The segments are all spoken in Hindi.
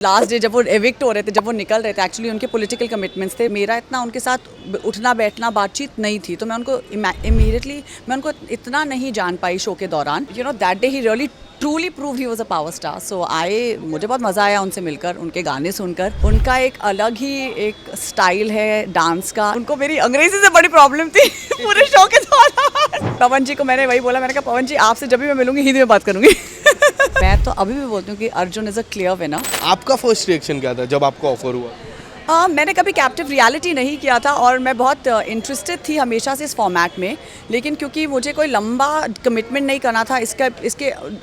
लास्ट डे जब वो एविक्ट हो रहे थे, जब वो निकल रहे थे, एक्चुअली उनके पॉलिटिकल कमिटमेंट्स थे। मेरा इतना उनके साथ उठना बैठना बातचीत नहीं थी, तो मैं उनको इमीडिएटली मैं उनको इतना नहीं जान पाई शो के दौरान। That day he really truly prove he was a power star. So मुझे बहुत मज़ा आया उनसे मिलकर, उनके गाने सुनकर। उनका एक अलग ही एक स्टाइल है डांस का। उनको मेरी अंग्रेजी से बड़ी प्रॉब्लम थी पूरे शो के दौरान। पवन जी को मैंने वही बोला, मैंने कहा पवन जी आपसे जब भी मैं मिलूंगी हिंदी में बात करूंगी। मैं तो अभी भी बोलती हूँ कि Arjun is a clear winner. आपका फर्स्ट रिएक्शन क्या था जब आपको ऑफर हुआ? मैंने कभी कैप्टिव रियलिटी नहीं किया था और मैं बहुत इंटरेस्टेड थी हमेशा से इस फॉर्मेट में, लेकिन क्योंकि मुझे कोई लंबा कमिटमेंट नहीं करना था। इसके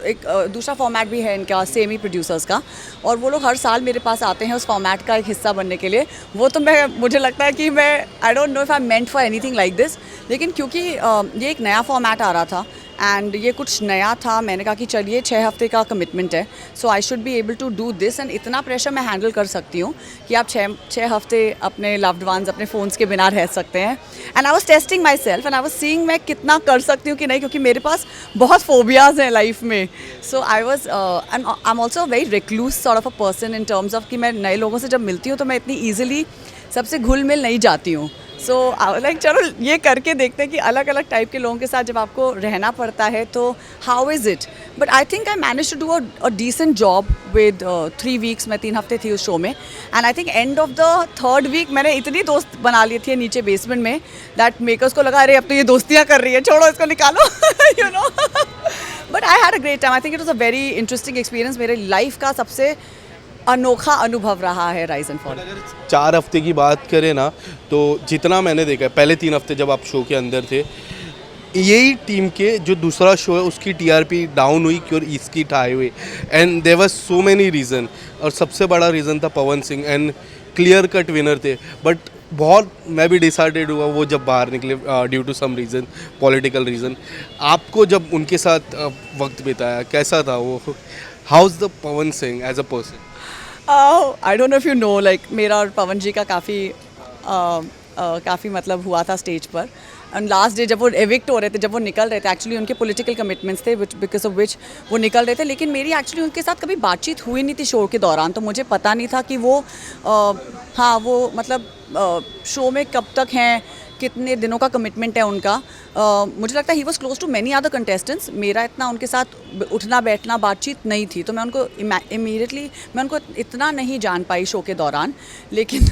एक दूसरा फॉर्मेट भी है इनका, सेमी प्रोड्यूसर्स का, और वो लोग हर साल मेरे पास आते हैं उस फॉर्मेट का एक हिस्सा बनने के लिए। वो तो मुझे लगता है कि मैं आई don't know if I meant for anything like this, लेकिन क्योंकि ये एक नया फॉर्मेट आ रहा था एंड ये कुछ नया था, मैंने कहा कि चलिए 6 हफ्ते का कमिटमेंट है, so I should be able to do this. And इतना प्रेशर मैं हैंडल कर सकती हूँ कि आप 6 हफ्ते अपने लव्ड वंस, अपने फ़ोन्स के बिना रह सकते हैं। And I was testing my self and I was seeing मैं कितना कर सकती हूँ कि नहीं, क्योंकि मेरे पास बहुत फोबियाज़ हैं लाइफ में। So I am also very recluse sort of a person in terms of कि मैं नए लोगों से जब मिलती हूँ तो मैं इतनी ईजिली सबसे घुल मिल नहीं जाती हूँ। सो लाइक चलो ये करके देखते हैं कि अलग अलग टाइप के लोगों के साथ जब आपको रहना पड़ता है तो how is it. But I think I manage to do a decent job with 3 weeks. मैं 3 हफ्ते थी उस शो में and I think end of the 3rd week मैंने इतनी दोस्त बना ली थी नीचे बेसमेंट में दैट मेकर्स को लगा अरे अब तो ये दोस्तियाँ कर रही है, छोड़ो इसको निकालो। You know, but I had a great time. I think it was a very interesting experience. मेरे लाइफ का सबसे अनोखा अनुभव रहा है राइज एंड फॉल। अगर 4 हफ्ते की बात करें ना, तो जितना मैंने देखा है, पहले 3 हफ्ते जब आप शो के अंदर थे, यही टीम के जो दूसरा शो है उसकी टीआरपी डाउन हुई और इसकी हाई हुई, and there was so many reason, और सबसे बड़ा रीज़न था Pawan Singh, and clear cut winner थे। बट बहुत मैं भी डिसाइडेड हुआ वो जब बाहर निकले due to some reason, political reason. आपको जब उनके साथ वक्त बिताया कैसा था वो? How is the Pawan Singh as a person? I don't know if you know, like मेरा और पवन जी का काफ़ी मतलब हुआ था स्टेज पर। एंड लास्ट डे जब वो एविक्ट हो रहे थे, जब वो निकल रहे थे, एक्चुअली उनके पॉलिटिकल कमिटमेंट्स थे बिकॉज ऑफ विच वो निकल रहे थे, लेकिन मेरी एक्चुअली उनके साथ कभी बातचीत हुई नहीं थी शो के दौरान। तो मुझे पता नहीं था कि वो हाँ वो मतलब शो में कब तक हैं, कितने दिनों का कमिटमेंट है उनका। मुझे लगता है he was close to many other contestants. मेरा इतना उनके साथ उठना बैठना बातचीत नहीं थी, तो मैं उनको इमीडिएटली मैं उनको इतना नहीं जान पाई शो के दौरान। लेकिन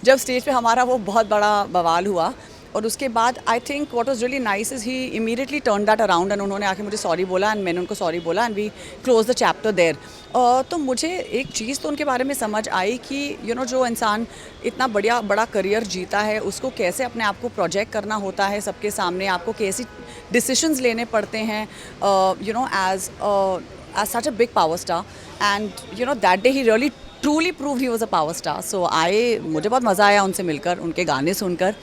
जब स्टेज पे हमारा वो बहुत बड़ा बवाल हुआ और उसके बाद I think what was really nice is he immediately turn that around and उन्होंने आके मुझे सॉरी बोला एंड मैंने उनको सॉरी बोला and we close the chapter there. तो मुझे एक चीज़ तो उनके बारे में समझ आई कि जो इंसान इतना बड़ा करियर जीता है उसको कैसे अपने आप को प्रोजेक्ट करना होता है सबके सामने, आपको कैसी डिसीशंस लेने पड़ते हैं as such a big power star. And that day he really truly prove he was a power star. So मुझे बहुत मज़ा आया उनसे मिलकर, उनके गाने सुनकर।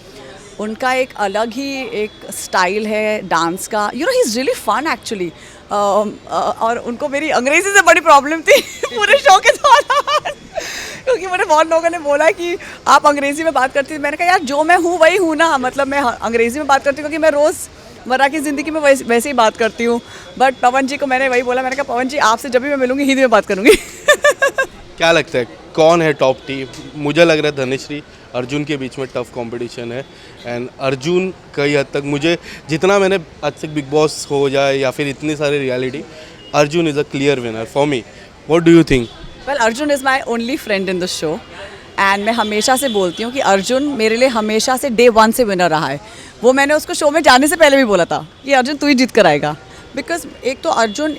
उनका एक अलग ही एक स्टाइल है डांस का। He is really fun actually. और उनको मेरी अंग्रेज़ी से बड़ी प्रॉब्लम थी पूरे शो के दौरान, क्योंकि मुझे बहुत लोगों ने बोला कि आप अंग्रेज़ी में बात करती हैं। मैंने कहा यार जो मैं हूँ वही हूँ ना, मतलब मैं अंग्रेज़ी में बात करती हूँ क्योंकि मैं रोज़मर्रा की ज़िंदगी में वैसे ही बात करती हूँ। बट पवन जी को मैंने वही बोला, मैंने कहा पवन जी आपसे जब भी मैं मिलूँगी हिंदी में बात करूँगी। क्या लगता है कौन है टॉप टीम? मुझे लग रहा है धनश्री अर्जुन के बीच में टफ कंपटीशन है, एंड अर्जुन कई हद तक, मुझे जितना मैंने आज तक बिग बॉस हो जाए या फिर इतनी सारे reality, Arjun is a clear winner for me. What do you think? Well, Arjun is my only friend in the show and मैं हमेशा से बोलती हूँ कि अर्जुन मेरे लिए हमेशा से डे 1 से विनर रहा है। वो मैंने उसको शो में जाने से पहले भी बोला था कि अर्जुन तू ही जीत कर आएगा, बिकॉज एक तो अर्जुन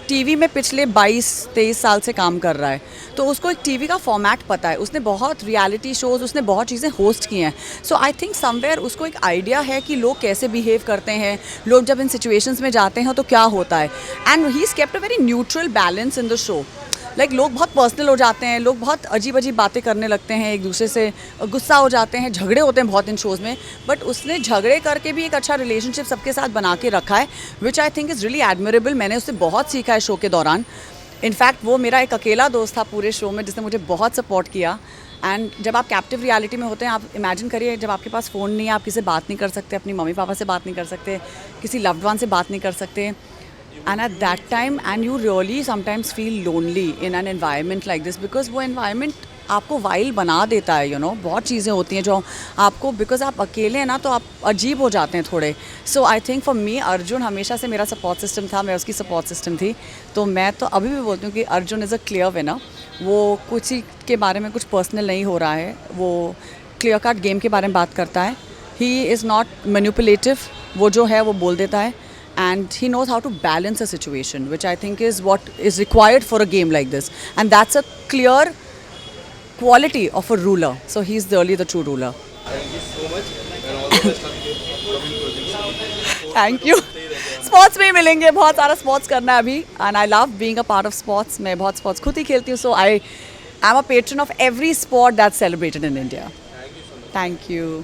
टीवी में पिछले 22-23 साल से काम कर रहा है, तो उसको एक टीवी का फॉर्मेट पता है। उसने बहुत रियलिटी शोज़, उसने बहुत चीज़ें होस्ट की हैं। सो आई थिंक समवेयर उसको एक आइडिया है कि लोग कैसे बिहेव करते हैं, लोग जब इन सिचुएशंस में जाते हैं तो क्या होता है। And he is kept a very neutral balance in the show. Like लोग बहुत पर्सनल हो जाते हैं, लोग बहुत अजीब अजीब बातें करने लगते हैं, एक दूसरे से गुस्सा हो जाते हैं, झगड़े होते हैं बहुत इन शोज़ में, बट उसने झगड़े करके भी एक अच्छा रिलेशनशिप सबके साथ बना के रखा है, which I think is really admirable. मैंने उससे बहुत सीखा है शो के दौरान। इनफैक्ट वो मेरा एक अकेला दोस्त था पूरे शो में जिसने मुझे बहुत सपोर्ट किया। एंड जब आप कैप्टिव रियलिटी में होते हैं, आप इमेजिन करिए जब आपके पास फ़ोन नहीं है, आप किसी से बात नहीं कर सकते, अपनी मम्मी पापा से बात नहीं कर सकते, किसी लव्ड वन से बात नहीं कर सकते, And at that time, and you really sometimes feel lonely in an environment like this because वो environment आपको वाइल बना देता है, बहुत चीज़ें होती हैं जो आपको, बिकॉज आप अकेले हैं ना तो आप अजीब हो जाते हैं थोड़े. So I think for me Arjun हमेशा से मेरा सपोर्ट सिस्टम था, मैं उसकी सपोर्ट सिस्टम थी. तो मैं तो अभी भी बोलती हूँ कि Arjun is a clear winner. वो कुछ ही के बारे में कुछ पर्सनल नहीं हो रहा है, वो क्लियर कट गेम के बारे में बात करता है. ही इज़ नॉट मैनिपुलेटिव, वो जो है वो बोल देता है. And he knows how to balance a situation, which I think is what is required for a game like this. And that's a clear quality of a ruler. So he's really the true ruler. Thank you so much and all the best on your coming projects. Thank you. Sports में ही मिलेंगे, बहुत सारा स्पोर्ट्स करना है अभी. And I love being a part of sports. मैं बहुत स्पोर्ट्स खुद ही खेलती हूँ. So I am a patron of every sport that's celebrated in India. Thank you.